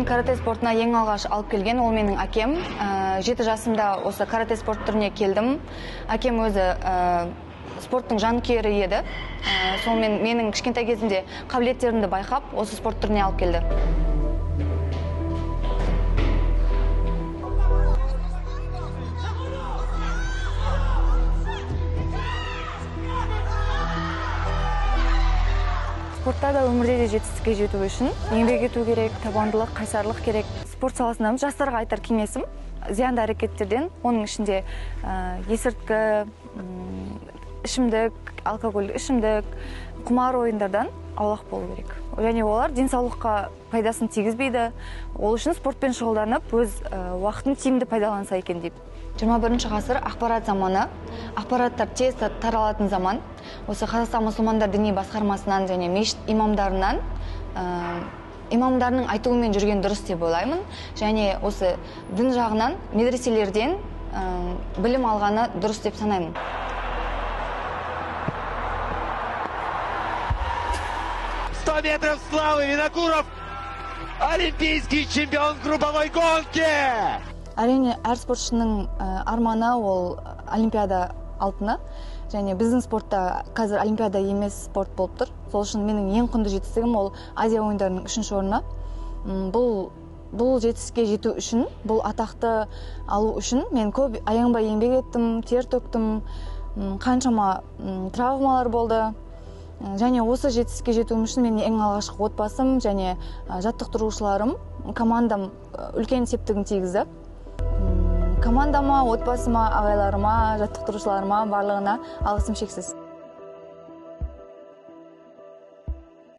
карате спортына ең алғаш алып келген ол менің әкем. 7 жасымда осы карате спорт түріне келдім. Әкем өзі спорттың жанкүйері еді. Сонымен менің кішкентай кезімде қабілеттерімді байқап, осы спорт түріне алып келді. Спортта да өмірде де жетістікке жету үшін еңбек ету керек, табандылық, қайсарлық керек. Спорт саласында жастарға айтар кеңесім зиянды әрекеттерден, оның ішінде есірткі, ішімдік, алкогольдік ішімдік, құмар ойындардан аулақ болу керек. Және олар денсаулыққа пайдасын тигізбейді. Ол үшін спортпен шұғылданып, өз уақытын тиімді пайдаланса екен деп. 21 ғасыр ақпарат заманы, ақпараттар тез таралатын заман. Осы Қазақстан мұсылмандар діни басқармасынан және мешіт имамдарынан, имамдарының айтуымен жүрген дұрыс деп ойлаймын. Және осы дін жағынан медреселерден білім алғаны дұрыс деп санаймын. 100 метров славы, Винокуров, олимпийский чемпион групповой гонки! Әрине, әр спортшының арманы ол олимпиада алтыны. Және біздің спортта қазір олимпиада емес спорт болып тұр. Сол үшін менің ең құнды жетістігім ол Азия ойындарының 3-ші орны. Бұл жетістікке жету үшін, бұл атақты алу үшін мен көп аянбай еңбек еттім, тер төктім, қаншама травмалар болды. Және осы жетістікке жетуім үшін менің ең алғашқы отбасым және жаттықтырушыларым, командам үлкен септігін тигізді. Командама, отбасыма, ағайларыма, жаттықтырушыларыма барлығына алғысым шексіз.